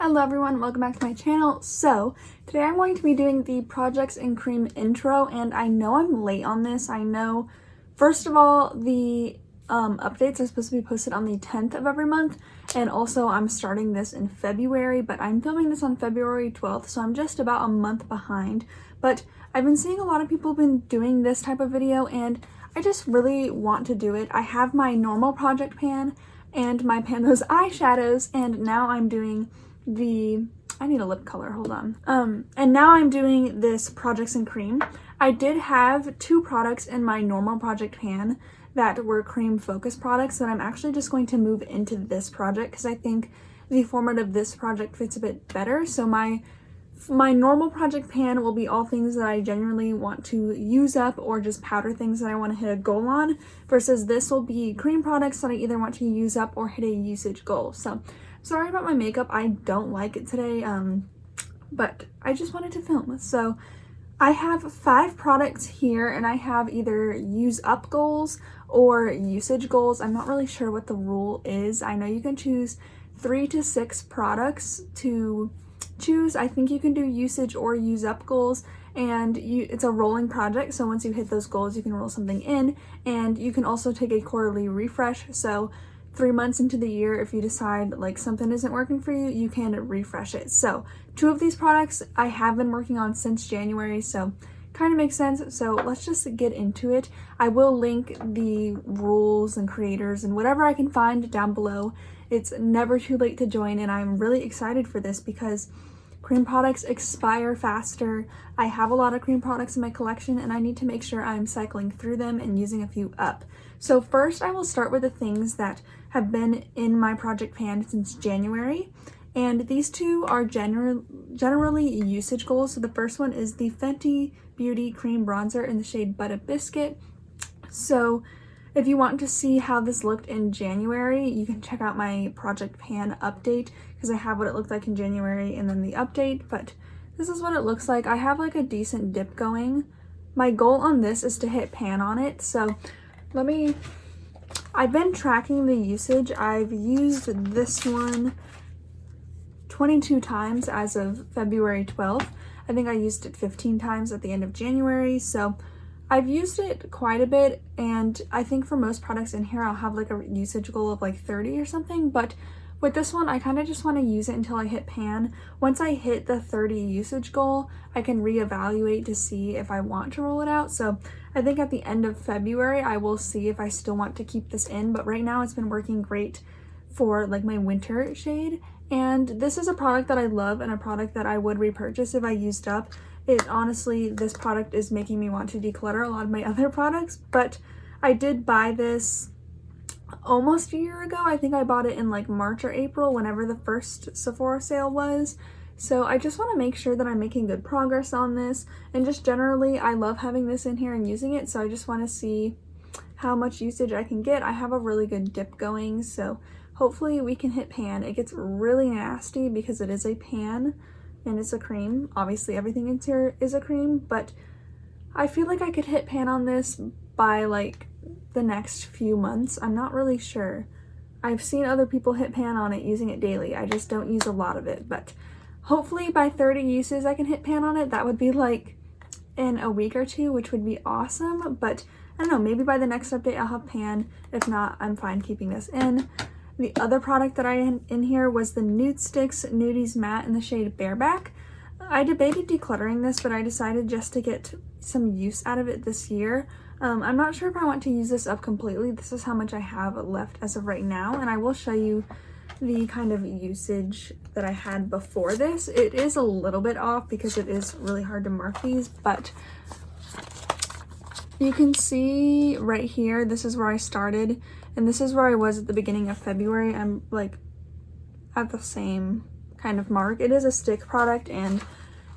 Hello everyone, welcome back to my channel. So today I'm going to be doing the Projects in Cream intro, and I know I'm late on this. I know, first of all, the updates are supposed to be posted on the 10th of every month, and also I'm starting this in February, but I'm filming this on February 12th, so I'm just about a month behind. But I've been seeing a lot of people have been doing this type of video, and I just really want to do it. I have my normal project pan and my Pando's eyeshadows, and now I'm doing I need a lip color, hold on. And now I'm doing this Projects in Cream. I did have two products in my normal project pan that were cream focus products that I'm actually just going to move into this project because I think the format of this project fits a bit better. So my normal project pan will be all things that I genuinely want to use up or just powder things that I want to hit a goal on, versus this will be cream products that I either want to use up or hit a usage goal. So sorry about my makeup, I don't like it today, but I just wanted to film. So I have 5 products here, and I have either use up goals or usage goals. I'm not really sure what the rule is. I know you can choose 3 to 6 products to choose. I think you can do usage or use up goals, and it's a rolling project, so once you hit those goals you can roll something in, and you can also take a quarterly refresh. So 3 months into the year, if you decide like something isn't working for you, you can refresh it. So 2 of these products I have been working on since January, so kind of makes sense. So let's just get into it. I will link the rules and creators and whatever I can find down below. It's never too late to join, and I'm really excited for this because cream products expire faster. I have a lot of cream products in my collection, and I need to make sure I'm cycling through them and using a few up. So first I will start with the things that have been in my project pan since January, and these 2 are generally usage goals. So the first one is the Fenty Beauty Cream Bronzer in the shade Butter Biscuit. So if you want to see how this looked in January, you can check out my project pan update because I have what it looked like in January and then the update, but this is what it looks like. I have like a decent dip going. My goal on this is to hit pan on it. So I've been tracking the usage. I've used this one 22 times as of February 12th. I think I used it 15 times at the end of January. So I've used it quite a bit, and I think for most products in here I'll have like a usage goal of like 30 or something, but with this one I kind of just want to use it until I hit pan. Once I hit the 30 usage goal, I can reevaluate to see if I want to roll it out. So I think at the end of February I will see if I still want to keep this in, but right now it's been working great for like my winter shade. And this is a product that I love and a product that I would repurchase if I used up. Honestly, this product is making me want to declutter a lot of my other products, but I did buy this almost a year ago. I think I bought it in like March or April, whenever the first Sephora sale was. So I just want to make sure that I'm making good progress on this, and just generally I love having this in here and using it, so I just want to see how much usage I can get. I have a really good dip going, so hopefully we can hit pan. It gets really nasty because it is a pan and it's a cream. Obviously everything in here is a cream, but I feel like I could hit pan on this by like the next few months. I'm not really sure. I've seen other people hit pan on it using it daily. I just don't use a lot of it, but hopefully by 30 uses I can hit pan on it. That would be like in a week or 2, which would be awesome, but I don't know, maybe by the next update I'll have pan. If not, I'm fine keeping this in. The other product that I had in here was the Nude Sticks Nudies Matte in the shade Bareback. I debated decluttering this, but I decided just to get some use out of it this year. I'm not sure if I want to use this up completely. This is how much I have left as of right now, and I will show you the kind of usage that I had before this. It is a little bit off because it is really hard to mark these, but you can see right here, this is where I started, and this is where I was at the beginning of February. I'm like at the same kind of mark. It is a stick product, and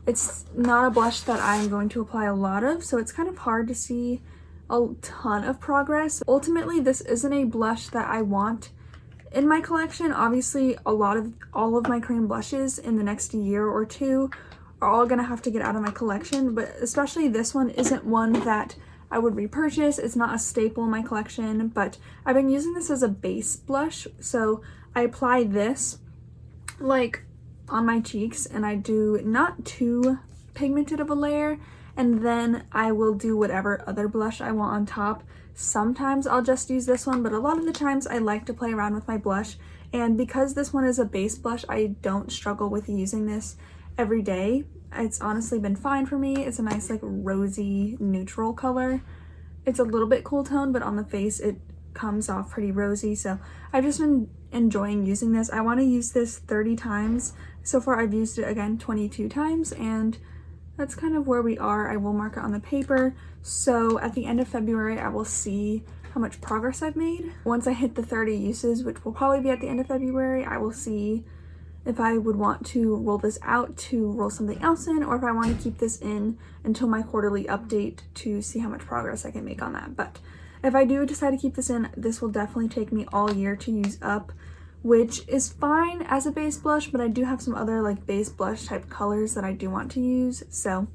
it's not a blush that I'm going to apply a lot of, so it's kind of hard to see a ton of progress. Ultimately, this isn't a blush that I want in my collection. Obviously, all of my cream blushes in the next year or 2 are all gonna have to get out of my collection, but especially this one isn't one that I would repurchase. It's not a staple in my collection, but I've been using this as a base blush. So I apply this like on my cheeks, and I do not too pigmented of a layer, and then I will do whatever other blush I want on top. Sometimes I'll just use this one, but a lot of the times I like to play around with my blush, and because this one is a base blush, I don't struggle with using this every day. It's honestly been fine for me. It's a nice like rosy neutral color. It's a little bit cool tone, but on the face it comes off pretty rosy, so I've just been enjoying using this. I want to use this 30 times. So far I've used it again 22 times, and that's kind of where we are. I will mark it on the paper, so at the end of February I will see how much progress I've made. Once I hit the 30 uses, which will probably be at the end of February, I will see if I would want to roll this out to roll something else in, or if I want to keep this in until my quarterly update to see how much progress I can make on that. But if I do decide to keep this in, this will definitely take me all year to use up, which is fine as a base blush, but I do have some other like base blush type colors that I do want to use. So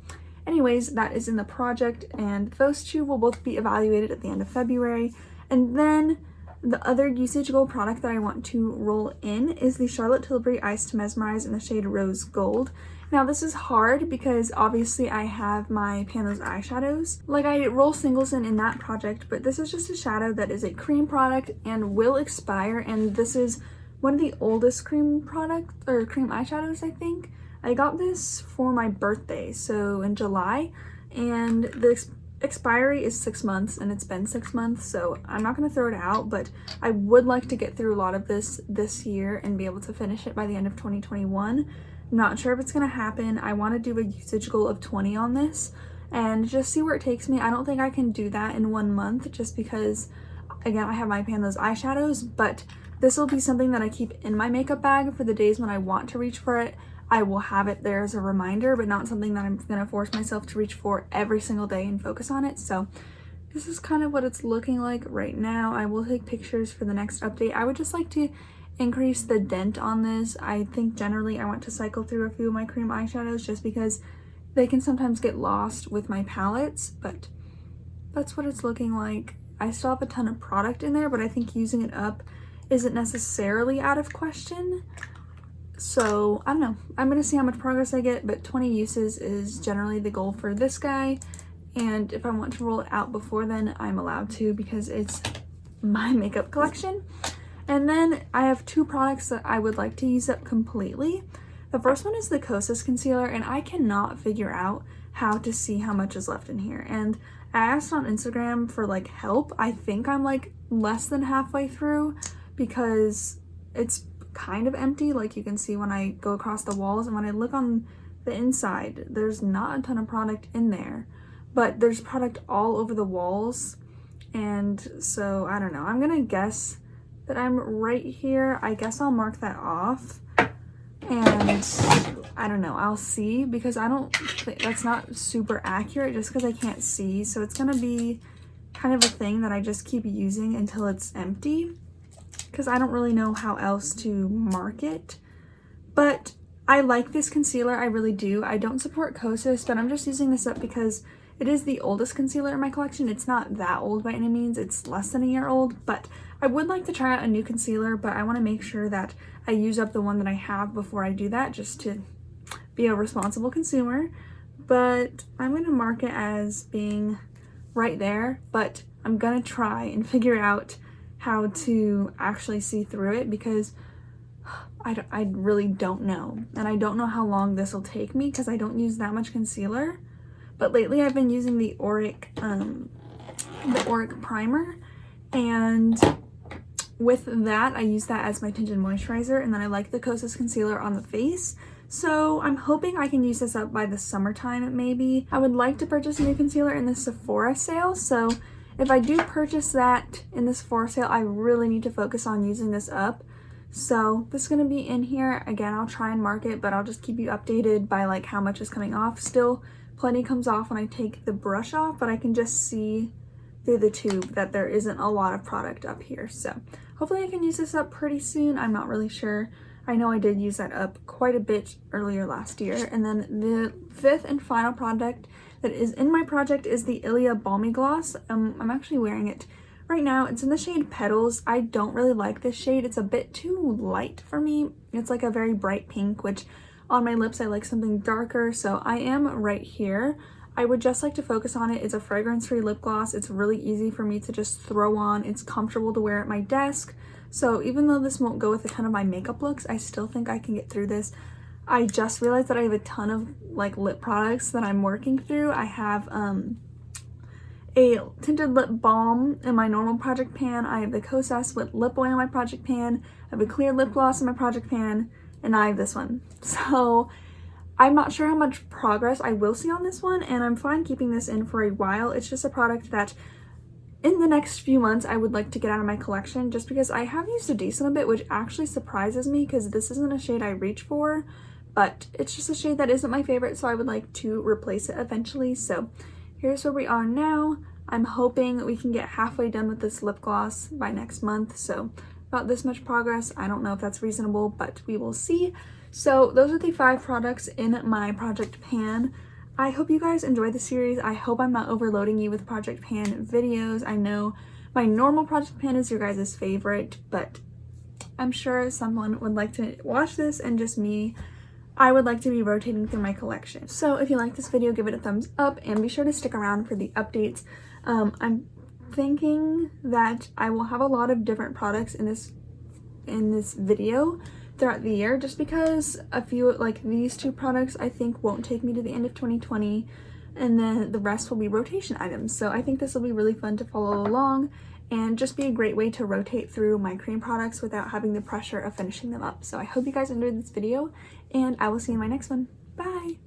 anyways, that is in the project, and those two will both be evaluated at the end of February. And then the other usage goal product that I want to roll in is the Charlotte Tilbury Ice to Mesmerize in the shade Rose Gold. Now this is hard because obviously I have my Pan's eyeshadows. Like I roll singles in that project, but this is just a shadow that is a cream product and will expire, and this is one of the oldest cream product or cream eyeshadows, I think. I got this for my birthday, so in July, and the expiry is 6 months, and it's been 6 months, so I'm not going to throw it out, but I would like to get through a lot of this year and be able to finish it by the end of 2021. I'm not sure if it's going to happen. I want to do a usage goal of 20 on this and just see where it takes me. I don't think I can do that in 1 month just because, again, I have my Pan's eyeshadows, but this will be something that I keep in my makeup bag for the days when I want to reach for it. I will have it there as a reminder, but not something that I'm gonna force myself to reach for every single day and focus on it. So this is kind of what it's looking like right now. I will take pictures for the next update. I would just like to increase the dent on this. I think generally I want to cycle through a few of my cream eyeshadows just because they can sometimes get lost with my palettes, but that's what it's looking like. I still have a ton of product in there, but I think using it up isn't necessarily out of question. So I don't know, I'm gonna see how much progress I get, but 20 uses is generally the goal for this guy, and if I want to roll it out before then, I'm allowed to because it's my makeup collection. And then I have two products that I would like to use up completely. The first one is the Kosas concealer, and I cannot figure out how to see how much is left in here, and I asked on Instagram for like help. I think I'm like less than halfway through because it's kind of empty, like you can see when I go across the walls, and when I look on the inside there's not a ton of product in there, but there's product all over the walls, and so I don't know, I'm gonna guess that I'm right here. I guess I'll mark that off, and I don't know, I'll see, because I don't think that's not super accurate just because I can't see, so it's gonna be kind of a thing that I just keep using until it's empty, because I don't really know how else to mark it. But I like this concealer, I really do. I don't support Kosas, but I'm just using this up because it is the oldest concealer in my collection. It's not that old by any means, it's less than a year old, but I would like to try out a new concealer, but I want to make sure that I use up the one that I have before I do that, just to be a responsible consumer. But I'm going to mark it as being right there, but I'm going to try and figure out how to actually see through it because I really don't know, and I don't know how long this will take me because I don't use that much concealer. But lately I've been using the Auric primer, and with that I use that as my tinted moisturizer, and then I like the Kosas concealer on the face. So I'm hoping I can use this up by the summertime maybe. I would like to purchase a new concealer in the Sephora sale, so if I do purchase that in this Sephora sale, I really need to focus on using this up. So this is going to be in here. Again, I'll try and mark it, but I'll just keep you updated by like how much is coming off. Still, plenty comes off when I take the brush off, but I can just see through the tube that there isn't a lot of product up here. So hopefully I can use this up pretty soon. I'm not really sure. I know I did use that up quite a bit earlier last year. And then the fifth and final product that is in my project is the Ilia Balmy Gloss. I'm actually wearing it right now. It's in the shade Petals. I don't really like this shade. It's a bit too light for me. It's like a very bright pink, which on my lips I like something darker, so I am right here. I would just like to focus on it. It's a fragrance-free lip gloss. It's really easy for me to just throw on. It's comfortable to wear at my desk. So even though this won't go with a ton of my makeup looks, I still think I can get through this. I just realized that I have a ton of like lip products that I'm working through. I have a tinted lip balm in my normal project pan. I have the Kosas lip oil in my project pan. I have a clear lip gloss in my project pan, and I have this one. So I'm not sure how much progress I will see on this one, and I'm fine keeping this in for a while. It's just a product that in the next few months I would like to get out of my collection, just because I have used a decent bit, which actually surprises me because this isn't a shade I reach for, but it's just a shade that isn't my favorite, so I would like to replace it eventually. So here's where we are now. I'm hoping we can get halfway done with this lip gloss by next month, so about this much progress. I don't know if that's reasonable, but we will see. So those are the 5 products in my project pan. I hope you guys enjoy the series. I hope I'm not overloading you with project pan videos. I know my normal project pan is your guys' favorite, but I'm sure someone would like to watch this, and just me, I would like to be rotating through my collection. So if you like this video, give it a thumbs up and be sure to stick around for the updates. I'm thinking that I will have a lot of different products in this video throughout the year, just because a few, like these 2 products, I think won't take me to the end of 2020, and then the rest will be rotation items. So I think this will be really fun to follow along and just be a great way to rotate through my cream products without having the pressure of finishing them up. So I hope you guys enjoyed this video, and I will see you in my next one. Bye!